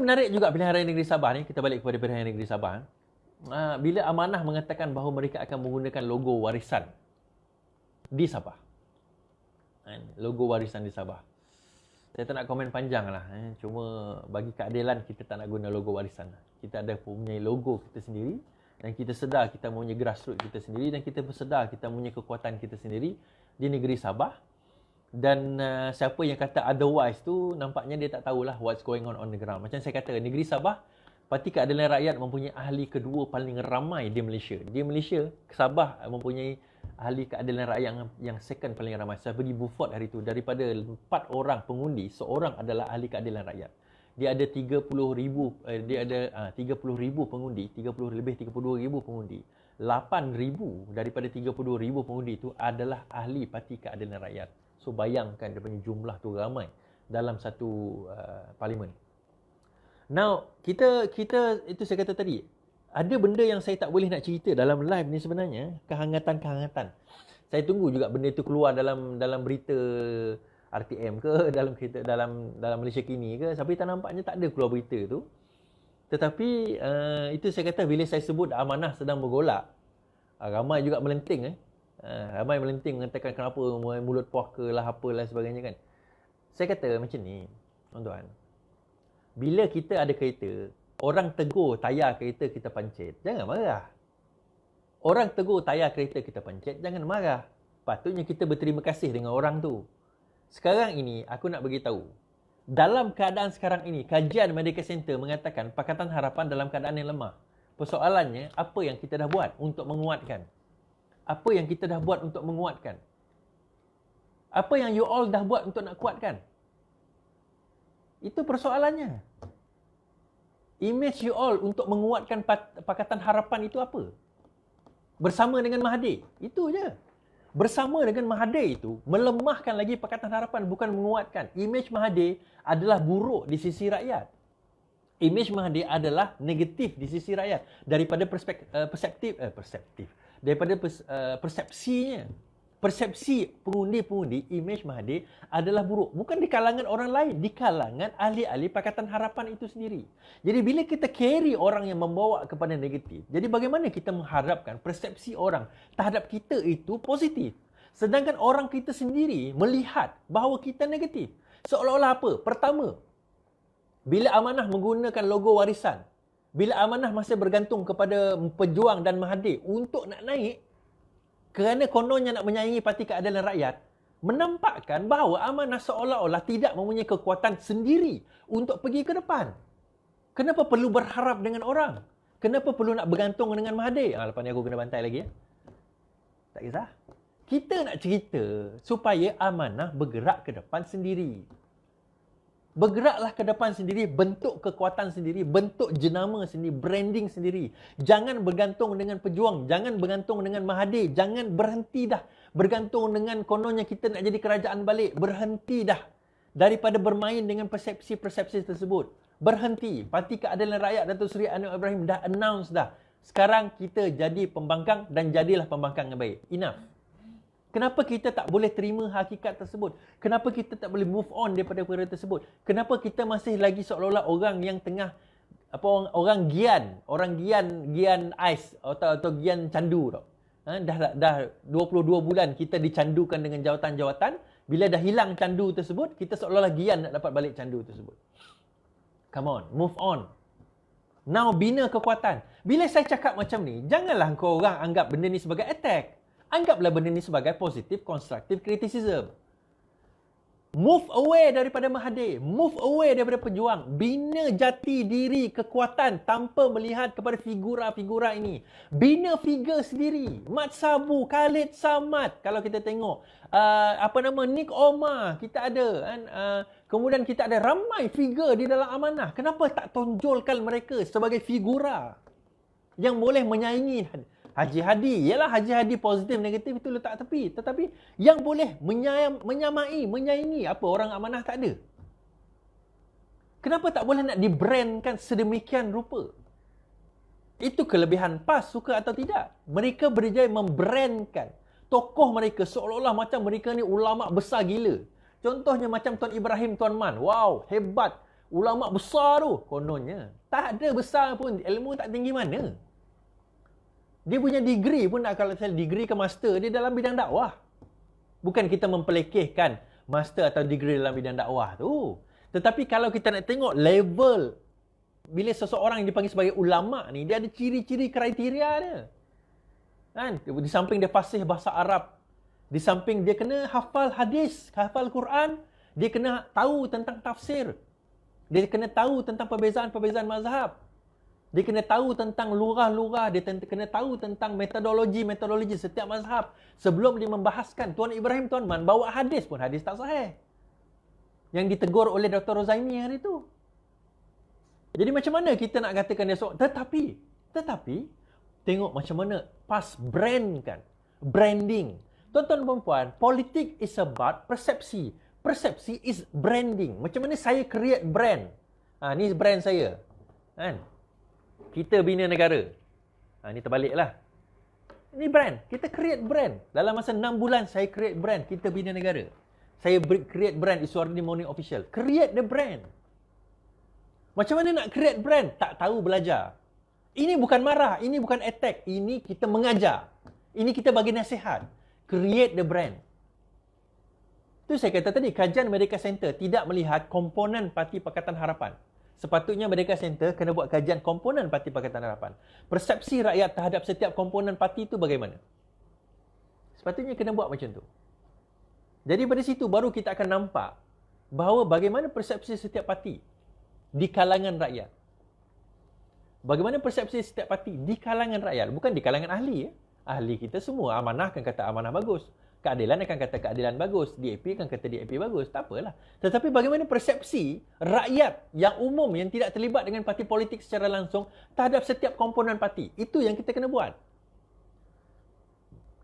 menarik juga pilihan raya negeri Sabah ni. Kita balik kepada pilihan raya negeri Sabah. Bila Amanah mengatakan bahawa mereka akan menggunakan logo warisan di Sabah. Logo warisan di Sabah. Saya tak nak komen panjang lah. Cuma bagi keadilan kita tak nak guna logo warisan. Kita ada punya logo kita sendiri. Dan kita sedar kita punya grassroots kita sendiri. Dan kita sedar kita punya kekuatan kita sendiri di negeri Sabah. Dan siapa yang kata otherwise tu nampaknya dia tak tahulah what's going on the ground. Macam saya kata, negeri Sabah, Parti Keadilan Rakyat mempunyai ahli kedua paling ramai di Malaysia. Di Malaysia, Sabah mempunyai ahli keadilan rakyat yang second paling ramai. Saya pergi Beaufort hari itu, daripada 4 orang pengundi, seorang adalah ahli keadilan rakyat. Dia ada 30,000 pengundi, 32,000 pengundi. 8,000 daripada 32,000 pengundi itu adalah ahli Parti Keadilan Rakyat. So bayangkan dia punya jumlah tu ramai dalam satu parlimen. Now, kita itu saya kata tadi, ada benda yang saya tak boleh nak cerita dalam live ni sebenarnya, kehangatan-kehangatan. Saya tunggu juga benda itu keluar dalam berita RTM ke, dalam Malaysia Kini ke, tapi tak nampaknya tak ada keluar berita tu. Tetapi itu saya kata bila saya sebut Amanah sedang bergolak, ramai juga melenting ramai melenting mengatakan kenapa mulut puaka lah apalah sebagainya kan. Saya kata macam ni, tuan-tuan. Bila kita ada kereta, orang tegur tayar kereta kita pancit, jangan marah. Orang tegur tayar kereta kita pancit, jangan marah. Patutnya kita berterima kasih dengan orang tu. Sekarang ini aku nak bagi tahu. Dalam keadaan sekarang ini, kajian Medical Center mengatakan Pakatan Harapan dalam keadaan yang lemah. Persoalannya, apa yang kita dah buat untuk menguatkan? Apa yang kita dah buat untuk menguatkan? Apa yang you all dah buat untuk nak kuatkan? Itu persoalannya. Image you all untuk menguatkan Pakatan Harapan itu apa? Bersama dengan Mahathir. Itu je. Bersama dengan Mahathir itu, melemahkan lagi Pakatan Harapan, bukan menguatkan. Image Mahathir adalah buruk di sisi rakyat. Image Mahathir adalah negatif di sisi rakyat. Daripada persepsinya. Persepsi pengundi-pengundi, image Mahathir adalah buruk. Bukan di kalangan orang lain, di kalangan ahli-ahli Pakatan Harapan itu sendiri. Jadi bila kita carry orang yang membawa kepada negatif, jadi bagaimana kita mengharapkan persepsi orang terhadap kita itu positif? Sedangkan orang kita sendiri melihat bahawa kita negatif. Seolah-olah apa? Pertama, bila Amanah menggunakan logo warisan, bila Amanah masih bergantung kepada Pejuang dan Mahathir untuk nak naik, kerana kononnya nak menyaingi Parti Keadilan Rakyat, menampakkan bahawa Amanah seolah-olah tidak mempunyai kekuatan sendiri untuk pergi ke depan. Kenapa perlu berharap dengan orang? Kenapa perlu nak bergantung dengan Mahathir? Lepas ni aku kena bantai lagi. Tak kisah. Kita nak cerita supaya Amanah bergerak ke depan sendiri. Bergeraklah ke depan sendiri, bentuk kekuatan sendiri, bentuk jenama sendiri, branding sendiri. Jangan bergantung dengan Pejuang, jangan bergantung dengan Mahathir, jangan berhenti dah bergantung dengan kononnya kita nak jadi kerajaan balik. Berhenti dah daripada bermain dengan persepsi-persepsi tersebut. Berhenti. Parti Keadilan Rakyat Datuk Seri Anwar Ibrahim dah announce dah. Sekarang kita jadi pembangkang dan jadilah pembangkang yang baik. Enough. Kenapa kita tak boleh terima hakikat tersebut? Kenapa kita tak boleh move on daripada perkara tersebut? Kenapa kita masih lagi seolah-olah orang yang tengah orang gian ais atau gian candu tau. Dah 22 bulan kita dicandukan dengan jawatan-jawatan, bila dah hilang candu tersebut, kita seolah-olah gian nak dapat balik candu tersebut. Come on, move on. Now bina kekuatan. Bila saya cakap macam ni, janganlah kau orang anggap benda ni sebagai attack. Anggaplah benda ni sebagai positif, constructive criticism. Move away daripada Mahathir. Move away daripada Pejuang. Bina jati diri kekuatan tanpa melihat kepada figura-figura ini. Bina figure sendiri. Mat Sabu, Khalid Samad. Kalau kita tengok. Nick Omar. Kita ada. Kemudian kita ada ramai figure di dalam Amanah. Kenapa tak tonjolkan mereka sebagai figura yang boleh menyaingi Haji Hadi? Yalah, Haji Hadi positif negatif itu letak tepi. Tetapi yang boleh menyamai, menyaingi apa orang Amanah tak ada. Kenapa tak boleh nak dibrandkan sedemikian rupa? Itu kelebihan PAS, suka atau tidak. Mereka berjaya membrandkan tokoh mereka seolah-olah macam mereka ni ulama besar gila. Contohnya macam Tuan Ibrahim Tuan Man. Wow, hebat. Ulama besar tu kononnya. Tak ada besar pun, ilmu tak tinggi mana. Dia punya degree pun, kalau saya degree ke master, dia dalam bidang dakwah. Bukan kita mempelekehkan master atau degree dalam bidang dakwah tu. Tetapi kalau kita nak tengok level, bila seseorang yang dipanggil sebagai ulama ni, dia ada ciri-ciri kriteria dia. Kan? Di samping dia fasih bahasa Arab, di samping dia kena hafal hadis, hafal Quran, dia kena tahu tentang tafsir. Dia kena tahu tentang perbezaan-perbezaan mazhab. Dia kena tahu tentang lurah-lurah, dia kena tahu tentang metodologi setiap mazhab. Sebelum dia membahaskan, Tuan Ibrahim Tuan Man bawa hadis pun, hadis tak sahih. Yang ditegur oleh Dr. Rozaimi hari itu. Jadi macam mana kita nak katakan dia seorang? Tetapi, tengok macam mana pas brand kan. Branding. Tuan-tuan dan puan, politik is about persepsi. Persepsi is branding. Macam mana saya create brand? Ni brand saya. Kan? Kita bina negara. Ni terbaliklah. Ini brand. Kita create brand. Dalam masa 6 bulan, saya create brand. Kita bina negara. Saya create brand Iswardini Morning Official. Create the brand. Macam mana nak create brand? Tak tahu, belajar. Ini bukan marah. Ini bukan attack. Ini kita mengajar. Ini kita bagi nasihat. Create the brand. Itu saya kata tadi, kajian Merdeka Center tidak melihat komponen Parti Pakatan Harapan. Sepatutnya Merdeka Center kena buat kajian komponen Parti Pakatan Harapan. Persepsi rakyat terhadap setiap komponen parti itu bagaimana? Sepatutnya kena buat macam tu. Jadi dari situ baru kita akan nampak bahawa bagaimana persepsi setiap parti di kalangan rakyat. Bagaimana persepsi setiap parti di kalangan rakyat, bukan di kalangan ahli. Ahli kita semua, amanah akan kata amanah bagus. Keadilan akan kata keadilan bagus. DAP akan kata DAP bagus. Tak apalah. Tetapi bagaimana persepsi rakyat yang umum yang tidak terlibat dengan parti politik secara langsung terhadap setiap komponen parti. Itu yang kita kena buat.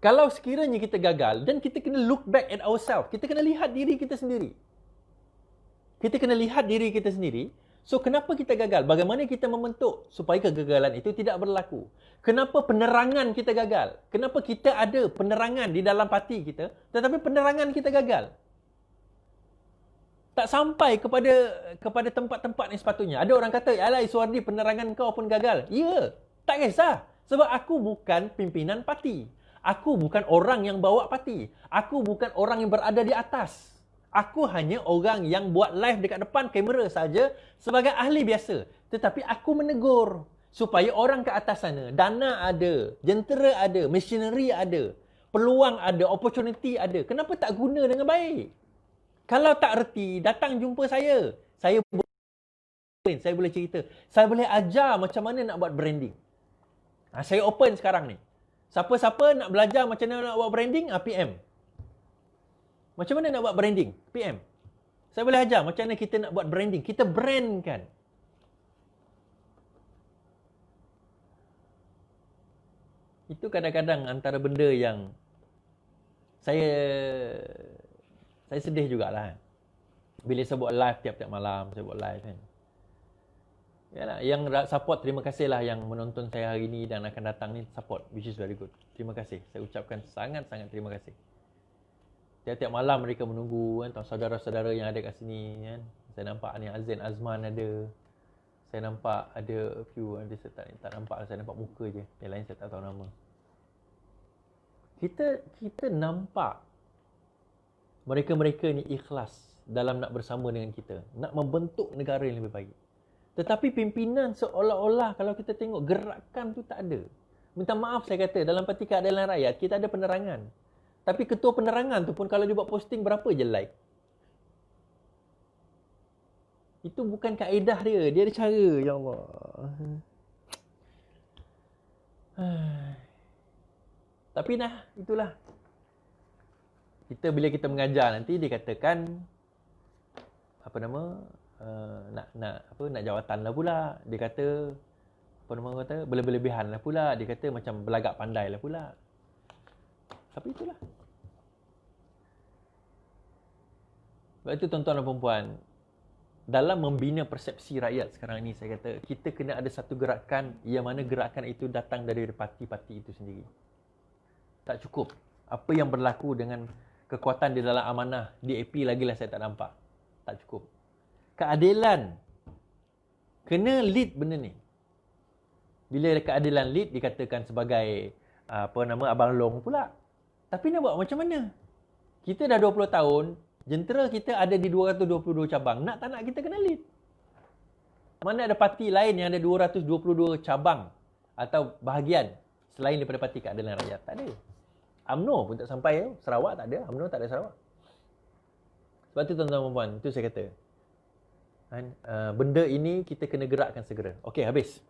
Kalau sekiranya kita gagal, dan kita kena look back at ourselves. Kita kena lihat diri kita sendiri. Kita kena lihat diri kita sendiri. So, kenapa kita gagal? Bagaimana kita membentuk supaya kegagalan itu tidak berlaku? Kenapa penerangan kita gagal? Kenapa kita ada penerangan di dalam parti kita, tetapi penerangan kita gagal? Tak sampai kepada tempat-tempat yang sepatutnya. Ada orang kata, alah Iswardi, penerangan kau pun gagal. Ya, tak kisah. Sebab aku bukan pimpinan parti. Aku bukan orang yang bawa parti. Aku bukan orang yang berada di atas. Aku hanya orang yang buat live dekat depan kamera saja sebagai ahli biasa. Tetapi aku menegur supaya orang ke atas sana, dana ada, jentera ada, machinery ada, peluang ada, opportunity ada. Kenapa tak guna dengan baik? Kalau tak reti, datang jumpa saya. Saya boleh cerita. Saya boleh ajar macam mana nak buat branding. Saya open sekarang ni. Siapa-siapa nak belajar macam mana nak buat branding, PM. Macam mana nak buat branding? PM. Saya boleh ajar macam mana kita nak buat branding. Kita brandkan. Itu kadang-kadang antara benda yang saya sedih jugalah. Bila saya buat live tiap-tiap malam, saya buat live kan. Yalah, yang support, terima kasihlah yang menonton saya hari ini dan akan datang ni support, which is very good. Terima kasih. Saya ucapkan sangat-sangat terima kasih. Tiap-tiap malam mereka menunggu kan, saudara-saudara yang ada kat sini kan. Saya nampak ni Azin Azman ada. Saya nampak ada a few, saya tak nampak, saya nampak muka je. Yang lain saya tak tahu nama. Kita nampak mereka-mereka ni ikhlas dalam nak bersama dengan kita, nak membentuk negara yang lebih baik. Tetapi pimpinan seolah-olah kalau kita tengok gerakan tu tak ada. Minta maaf saya kata, dalam Parti Keadilan Rakyat kita ada penerangan. Tapi ketua penerangan tu pun kalau dia buat posting berapa je like. Itu bukan kaedah dia. Dia ada cara. Ya Allah. Tapi itulah. Bila kita mengajar nanti dikatakan nak jawatan lah pula. Dia kata berlebihan lah pula. Dia kata macam belagak pandai lah pula. Tapi itulah. Sebab itu tuan-tuan dan puan-puan, dalam membina persepsi rakyat sekarang ini, saya kata kita kena ada satu gerakan yang mana gerakan itu datang dari parti-parti itu sendiri. Tak cukup. Apa yang berlaku dengan kekuatan di dalam amanah DAP lagilah saya tak nampak. Tak cukup. Keadilan Kena lead benda ni. Bila keadilan lead dikatakan sebagai abang long pula. Tapi nak buat macam mana? Kita dah 20 tahun, jentera kita ada di 222 cabang. Nak tak nak kita kena lead. Mana ada parti lain yang ada 222 cabang atau bahagian selain daripada Parti Keadilan Rakyat? Tak ada. UMNO pun tak sampai. Sarawak tak ada. UMNO tak ada Sarawak. Sebab tu tuan-tuan dan puan, itu saya kata. Benda ini kita kena gerakkan segera. Okey, habis.